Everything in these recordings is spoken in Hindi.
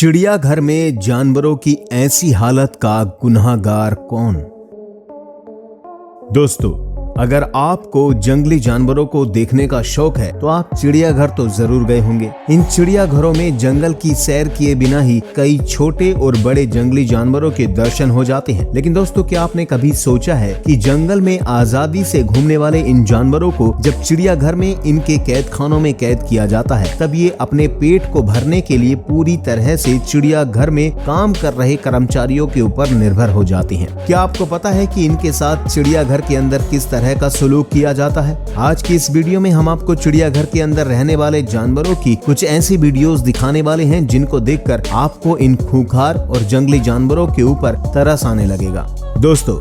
चिड़ियाघर में जानवरों की ऐसी हालत का गुनहगार कौन। दोस्तों, अगर आपको जंगली जानवरों को देखने का शौक है तो आप चिड़ियाघर तो जरूर गए होंगे। इन चिड़ियाघरों में जंगल की सैर किए बिना ही कई छोटे और बड़े जंगली जानवरों के दर्शन हो जाते हैं। लेकिन दोस्तों, क्या आपने कभी सोचा है कि जंगल में आजादी से घूमने वाले इन जानवरों को जब चिड़ियाघर में इनके कैद खानों में कैद किया जाता है, तब ये अपने पेट को भरने के लिए पूरी तरह से चिड़ियाघर में काम कर रहे कर्मचारियों के ऊपर निर्भर हो जाती हैं। क्या आपको पता है कि इनके साथ चिड़ियाघर के अंदर किस तरह का सलूक किया जाता है? आज की इस वीडियो में हम आपको चिड़ियाघर के अंदर रहने वाले जानवरों की कुछ ऐसी वीडियोस दिखाने वाले हैं जिनको देखकर आपको इन खूंखार और जंगली जानवरों के ऊपर तरस आने लगेगा। दोस्तों,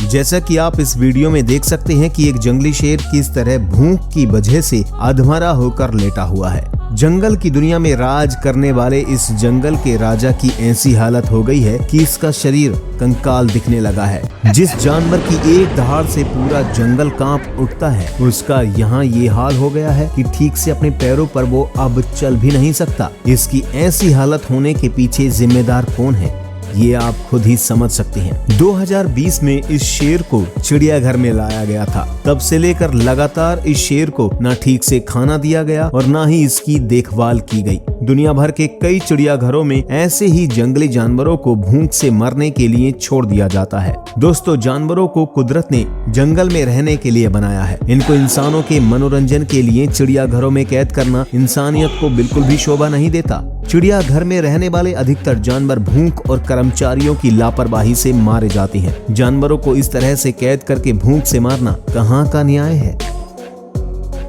जैसा कि आप इस वीडियो में देख सकते हैं कि एक जंगली शेर किस तरह भूख की वजह से अधमरा होकर लेटा हुआ है। जंगल की दुनिया में राज करने वाले इस जंगल के राजा की ऐसी हालत हो गई है कि इसका शरीर कंकाल दिखने लगा है। जिस जानवर की एक दहाड़ से पूरा जंगल कांप उठता है, उसका यहाँ ये हाल हो गया है कि ठीक से अपने पैरों पर वो अब चल भी नहीं सकता। इसकी ऐसी हालत होने के पीछे जिम्मेदार कौन है, ये आप खुद ही समझ सकते हैं। 2020 में इस शेर को चिड़ियाघर में लाया गया था। तब से लेकर लगातार इस शेर को ना ठीक से खाना दिया गया और ना ही इसकी देखभाल की गई। दुनिया भर के कई चिड़ियाघरों में ऐसे ही जंगली जानवरों को भूख से मरने के लिए छोड़ दिया जाता है। दोस्तों, जानवरों को कुदरत ने जंगल में रहने के लिए बनाया है। इनको इंसानों के मनोरंजन के लिए चिड़ियाघरों में कैद करना इंसानियत को बिल्कुल भी शोभा नहीं देता। चिड़ियाघर में रहने वाले अधिकतर जानवर भूख और कर्मचारियों की लापरवाही से मारे जाते हैं। जानवरों को इस तरह से कैद करके भूख से मारना कहाँ का न्याय है?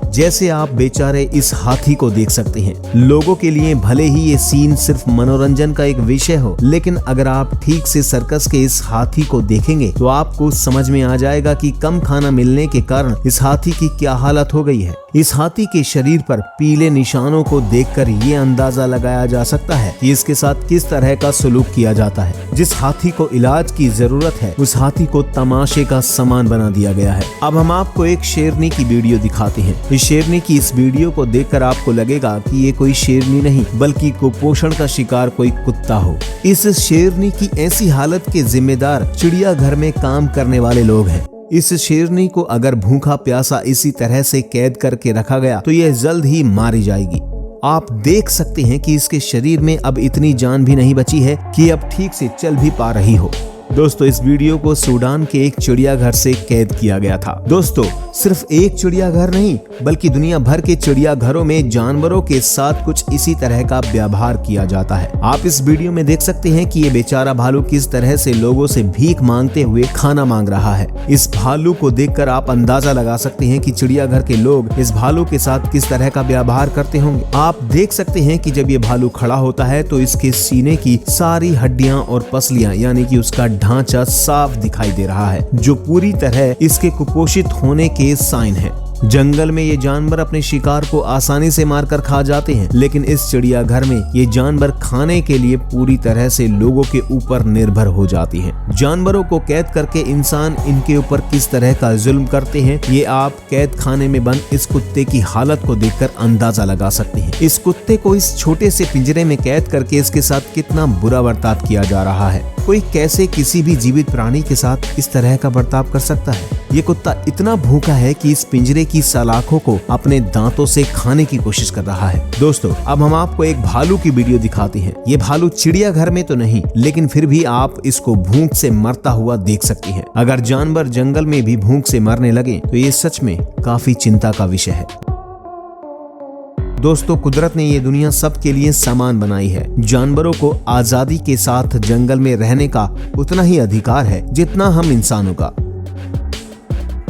जैसे आप बेचारे इस हाथी को देख सकते हैं। लोगों के लिए भले ही ये सीन सिर्फ मनोरंजन का एक विषय हो, लेकिन अगर आप ठीक से सर्कस के इस हाथी को देखेंगे तो आपको समझ में आ जाएगा कि कम खाना मिलने के कारण इस हाथी की क्या हालत हो गई है। इस हाथी के शरीर पर पीले निशानों को देखकर ये अंदाजा लगाया जा सकता है कि इसके साथ किस तरह का सलूक किया जाता है। जिस हाथी को इलाज की जरूरत है, उस हाथी को तमाशे का सामान बना दिया गया है। अब हम आपको एक शेरनी की वीडियो दिखाते हैं। इस शेरनी की इस वीडियो को देखकर आपको लगेगा कि ये कोई शेरनी नहीं बल्कि कुपोषण का शिकार कोई कुत्ता हो। इस शेरनी की ऐसी हालत के जिम्मेदार चिड़ियाघर में काम करने वाले लोग हैं। इस शेरनी को अगर भूखा प्यासा इसी तरह से कैद करके रखा गया तो यह जल्द ही मारी जाएगी। आप देख सकते हैं कि इसके शरीर में अब इतनी जान भी नहीं बची है कि अब ठीक से चल भी पा रही हो। दोस्तों, इस वीडियो को सूडान के एक चिड़ियाघर से कैद किया गया था। दोस्तों, सिर्फ एक चिड़ियाघर नहीं बल्कि दुनिया भर के चिड़ियाघरों में जानवरों के साथ कुछ इसी तरह का व्यवहार किया जाता है। आप इस वीडियो में देख सकते हैं कि ये बेचारा भालू किस तरह से लोगों से भीख मांगते हुए खाना मांग रहा है। इस भालू को देखकर आप अंदाजा लगा सकते हैं कि चिड़ियाघर के लोग इस भालू के साथ किस तरह का व्यवहार करते होंगे। आप देख सकते हैं कि जब ये भालू खड़ा होता है तो इसके सीने की सारी हड्डियां और पसलियां यानी कि उसका ढांचा साफ दिखाई दे रहा है, जो पूरी तरह इसके कुपोषित होने के साइन है। जंगल में ये जानवर अपने शिकार को आसानी से मारकर खा जाते हैं, लेकिन इस चिड़ियाघर में ये जानवर खाने के लिए पूरी तरह से लोगों के ऊपर निर्भर हो जाती हैं। जानवरों को कैद करके इंसान इनके ऊपर किस तरह का जुल्म करते हैं, ये आप कैद खाने में बंद इस कुत्ते की हालत को देखकर अंदाजा लगा सकते हैं। इस कुत्ते को इस छोटे से पिंजरे में कैद करके इसके साथ कितना बुरा बर्ताव किया जा रहा है। कोई कैसे किसी भी जीवित प्राणी के साथ इस तरह का बर्ताव कर सकता है? ये कुत्ता इतना भूखा है कि इस पिंजरे की सलाखों को अपने दांतों से खाने की कोशिश कर रहा है। दोस्तों, अब हम आपको एक भालू की वीडियो दिखाते हैं। ये भालू चिड़ियाघर में तो नहीं, लेकिन फिर भी आप इसको भूख से मरता हुआ देख सकते हैं। अगर जानवर जंगल में भी भूख से मरने लगे तो ये सच में काफी चिंता का विषय है। दोस्तों, कुदरत ने ये दुनिया सबके लिए समान बनाई है। जानवरों को आजादी के साथ जंगल में रहने का उतना ही अधिकार है जितना हम इंसानों का।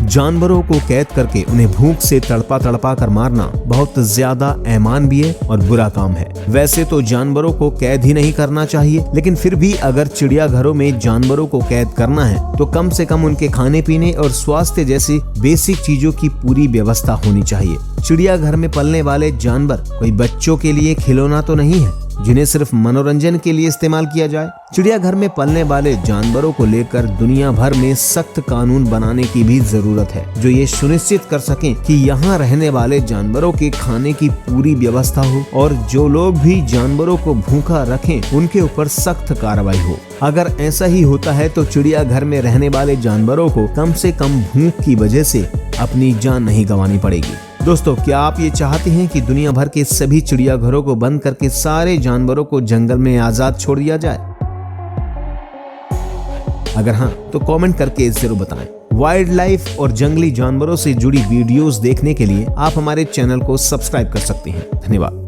जानवरों को कैद करके उन्हें भूख से तड़पा तड़पा कर मारना बहुत ज्यादा ऐमान भी है और बुरा काम है। वैसे तो जानवरों को कैद ही नहीं करना चाहिए, लेकिन फिर भी अगर चिड़ियाघरों में जानवरों को कैद करना है तो कम से कम उनके खाने पीने और स्वास्थ्य जैसी बेसिक चीजों की पूरी व्यवस्था होनी चाहिए। चिड़ियाघर में पलने वाले जानवर कोई बच्चों के लिए खिलौना तो नहीं है। जिन्हें सिर्फ मनोरंजन के लिए इस्तेमाल किया जाए। चिड़ियाघर में पलने वाले जानवरों को लेकर दुनिया भर में सख्त कानून बनाने की भी जरूरत है, जो ये सुनिश्चित कर सकें कि यहाँ रहने वाले जानवरों के खाने की पूरी व्यवस्था हो और जो लोग भी जानवरों को भूखा रखें उनके ऊपर सख्त कार्रवाई हो। अगर ऐसा ही होता है तो चिड़ियाघर में रहने वाले जानवरों को कम से कम भूख की वजह से अपनी जान नहीं गंवानी पड़ेगी। दोस्तों, क्या आप ये चाहते हैं कि दुनिया भर के सभी चिड़ियाघरों को बंद करके सारे जानवरों को जंगल में आजाद छोड़ दिया जाए? अगर हाँ, तो कमेंट करके जरूर बताएं। वाइल्ड लाइफ और जंगली जानवरों से जुड़ी वीडियोस देखने के लिए आप हमारे चैनल को सब्सक्राइब कर सकते हैं। धन्यवाद।